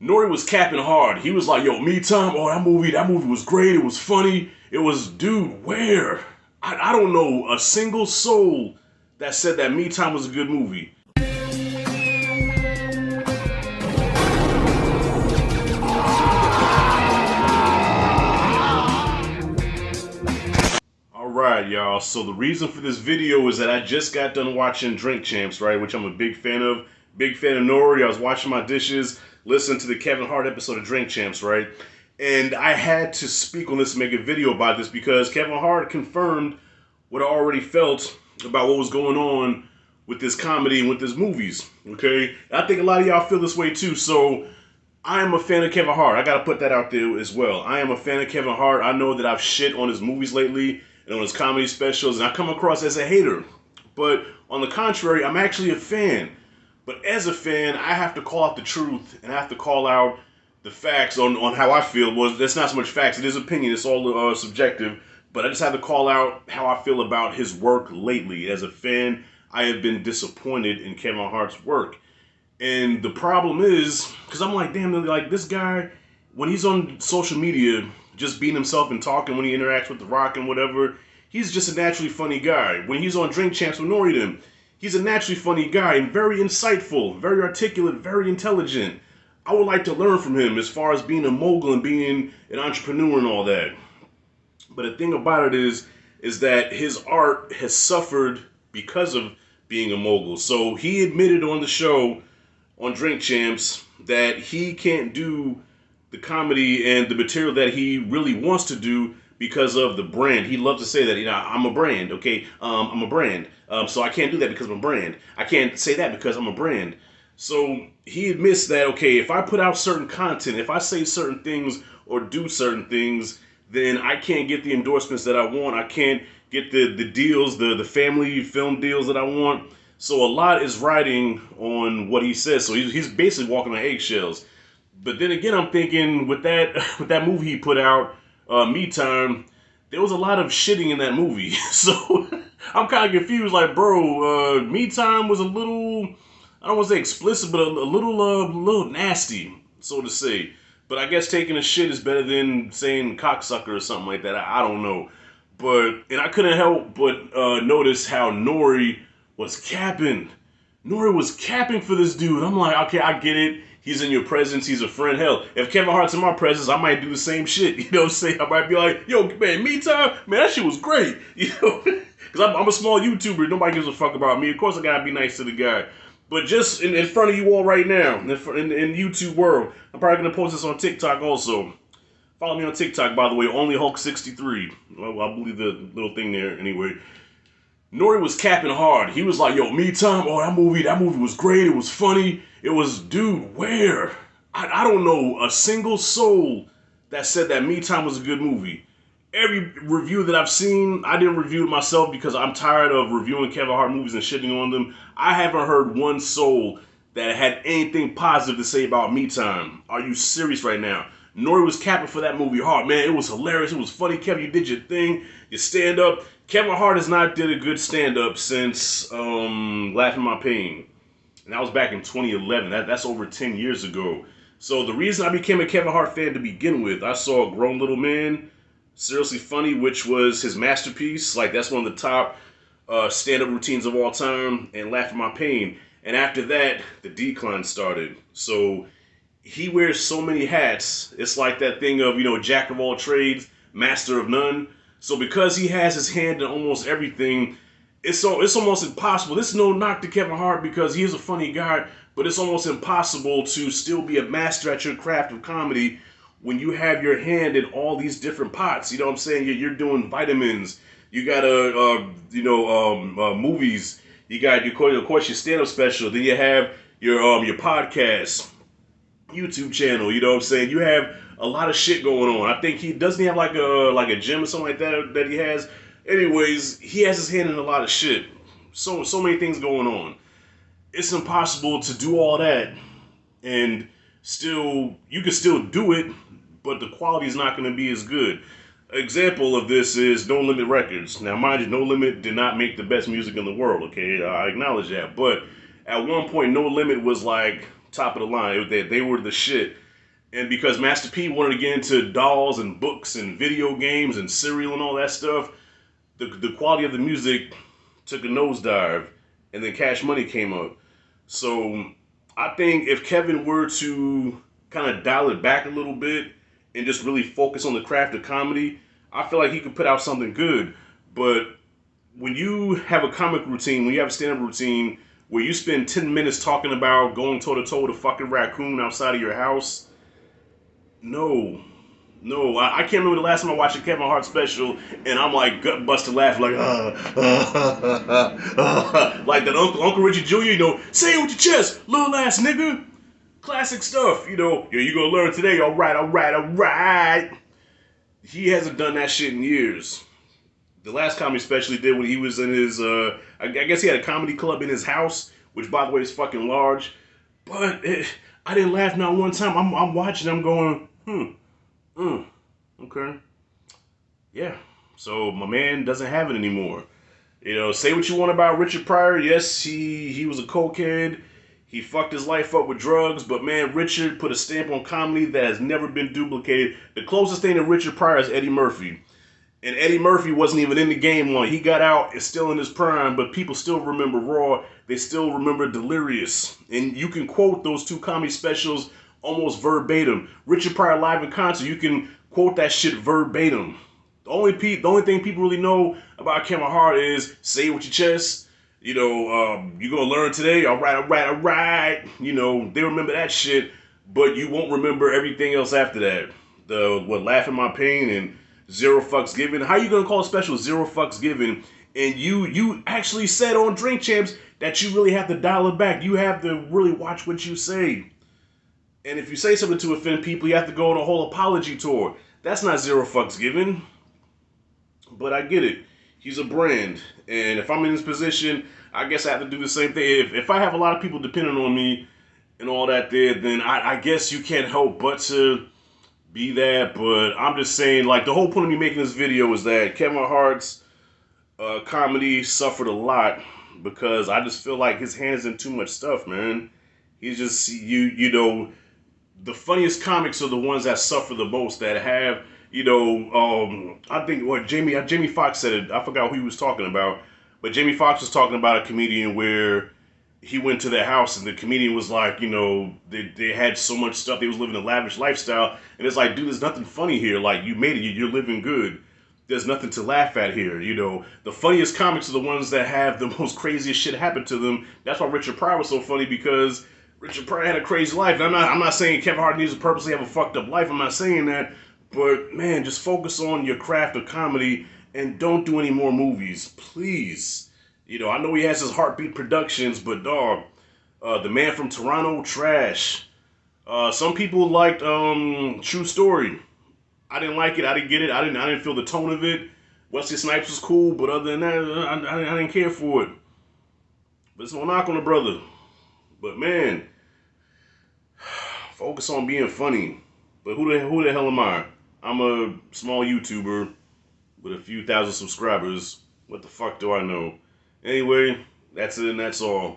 Nore was capping hard. He was like, yo, Me Time, oh, that movie was great. It was funny. It was, dude, where? I don't know a single soul that said that Me Time was a good movie. Alright, y'all. So the reason for this video is that I just got done watching Drink Champs, right? Which I'm a big fan of. Big fan of Nore. I was washing my dishes, listening to the Kevin Hart episode of Drink Champs, right? And I had to speak on this and make a video about this because Kevin Hart confirmed what I already felt about what was going on with this comedy and with his movies, okay? I think a lot of y'all feel this way too, so I am a fan of Kevin Hart. I gotta put that out there as well. I am a fan of Kevin Hart. I know that I've shit on his movies lately and on his comedy specials, and I come across as a hater. But on the contrary, I'm actually a fan. But as a fan, I have to call out the truth and I have to call out the facts on how I feel. Well, that's not so much facts, it is opinion, it's all subjective. But I just have to call out how I feel about his work lately. As a fan, I have been disappointed in Kevin Hart's work. And the problem is, because I'm like, damn, like this guy, when he's on social media, just being himself and talking when he interacts with The Rock and whatever, he's just a naturally funny guy. When he's on Drink Champs with Nore, he's a naturally funny guy and very insightful, very articulate, very intelligent. I would like to learn from him as far as being a mogul and being an entrepreneur and all that. But the thing about it is that his art has suffered because of being a mogul. So he admitted on the show, on Drink Champs, that he can't do the comedy and the material that he really wants to do because of the brand. He loves to say that, I'm a brand, okay? I'm a brand. So I can't do that because I'm a brand. I can't say that because I'm a brand. So he admits that, okay, if I put out certain content, if I say certain things or do certain things, then I can't get the endorsements that I want. I can't get the deals, the family film deals that I want. So a lot is riding on what he says. So he's basically walking on eggshells. But then again, I'm thinking with that movie he put out, Me Time, there was a lot of shitting in that movie. So I'm kind of confused. Like, bro, Me Time was a little, I don't want to say explicit, but a little nasty, so to say. But I guess taking a shit is better than saying cocksucker or something like that. I don't know. And I couldn't help but notice how Nore was capping. Nore was capping for this dude. I'm like, okay, I get it. He's in your presence. He's a friend. Hell, if Kevin Hart's in my presence, I might do the same shit. You know what I'm saying? I might be like, yo, man, Me Time? Man, that shit was great. You know? Because I'm a small YouTuber. Nobody gives a fuck about me. Of course, I gotta be nice to the guy. But just in front of you all right now, in YouTube world, I'm probably going to post this on TikTok also. Follow me on TikTok, by the way, only Hulk63. Well, I believe the little thing there anyway. Nore was capping hard. He was like, yo, Me Time, oh, that movie was great. It was funny. It was, dude, where? I don't know a single soul that said that Me Time was a good movie. Every review that I've seen, I didn't review it myself because I'm tired of reviewing Kevin Hart movies and shitting on them. I haven't heard one soul that had anything positive to say about Me Time. Are you serious right now? Nore was capping for that movie hard. Man, it was hilarious. It was funny. Kevin, you did your thing. You stand up. Kevin Hart has not did a good stand-up since Laughing My Pain. And that was back in 2011. That's over 10 years ago. So the reason I became a Kevin Hart fan to begin with, I saw Grown Little Man, Seriously Funny, which was his masterpiece. Like, that's one of the top stand-up routines of all time, and Laugh at My Pain. And after that, the decline started. So he wears so many hats. It's like that thing of, jack of all trades, master of none. So because he has his hand in almost everything, it's almost impossible. This is no knock to Kevin Hart because he is a funny guy, but it's almost impossible to still be a master at your craft of comedy when you have your hand in all these different pots. You know what I'm saying? You're doing vitamins. You got movies. You got of course your stand-up special. Then you have your podcast, YouTube channel. You know what I'm saying? You have a lot of shit going on. I think he doesn't have like a gym or something like that he has. Anyways, he has his hand in a lot of shit. So many things going on. It's impossible to do all that and you can still do it, but the quality is not going to be as good. Example of this is No Limit Records. Now, mind you, No Limit did not make the best music in the world, okay? I acknowledge that. But at one point, No Limit was like top of the line. They were the shit. And because Master P wanted to get into dolls and books and video games and cereal and all that stuff, the quality of the music took a nosedive, and then Cash Money came up. So I think if Kevin were to kind of dial it back a little bit and just really focus on the craft of comedy, I feel like he could put out something good. But when you have a comic routine, when you have a stand-up routine where you spend 10 minutes talking about going toe-to-toe with a fucking raccoon outside of your house, no. No, I can't remember the last time I watched a Kevin Hart special and I'm like gut busted laughing like like that Uncle Richie Jr., say it with your chest, little ass nigga. Classic stuff, you gonna learn today, alright. He hasn't done that shit in years. The last comedy special he did when he was in his, I guess he had a comedy club in his house, which by the way is fucking large. But I didn't laugh not one time. I'm watching, I'm going, okay. Yeah. So my man doesn't have it anymore. Say what you want about Richard Pryor. Yes, he was a cokehead. He fucked his life up with drugs, but man, Richard put a stamp on comedy that has never been duplicated. The closest thing to Richard Pryor is Eddie Murphy. And Eddie Murphy wasn't even in the game long. He got out, is still in his prime, but people still remember Raw. They still remember Delirious. And you can quote those two comedy specials almost verbatim. Richard Pryor live in concert, you can quote that shit verbatim. The only thing people really know about Kevin Hart is say it with your chest. You're gonna learn today, alright. They remember that shit, but you won't remember everything else after that. Laugh in My Pain and Zero Fucks Given. How you gonna call a special Zero Fucks Given? And you actually said on Drink Champs that you really have to dial it back. You have to really watch what you say. And if you say something to offend people, you have to go on a whole apology tour. That's not Zero Fucks Given. But I get it. He's a brand. And if I'm in this position, I guess I have to do the same thing. If I have a lot of people depending on me and all that there, then I guess you can't help but to be that. But I'm just saying, like, the whole point of me making this video is that Kevin Hart's comedy suffered a lot because I just feel like his hand is in too much stuff, man. He's just, the funniest comics are the ones that suffer the most, that have, I think what Jamie Foxx said it. I forgot who he was talking about, but Jamie Foxx was talking about a comedian where he went to their house and the comedian was like, they had so much stuff, they was living a lavish lifestyle, and it's like, dude, there's nothing funny here. Like, you made it, you're living good. There's nothing to laugh at here. The funniest comics are the ones that have the most craziest shit happen to them. That's why Richard Pryor was so funny, because Richard Pryor had a crazy life. And I'm not saying Kevin Hart needs to purposely have a fucked up life. I'm not saying that. But, man, just focus on your craft of comedy and don't do any more movies. Please. I know he has his Heartbeat Productions, but, dog, The Man from Toronto, trash. Some people liked True Story. I didn't like it. I didn't get it. I didn't feel the tone of it. Wesley Snipes was cool, but other than that, I didn't care for it. But it's no knock on the brother. But, man, focus on being funny. But who the hell am I? I'm a small YouTuber with a few thousand subscribers. What the fuck do I know? Anyway, that's it and that's all.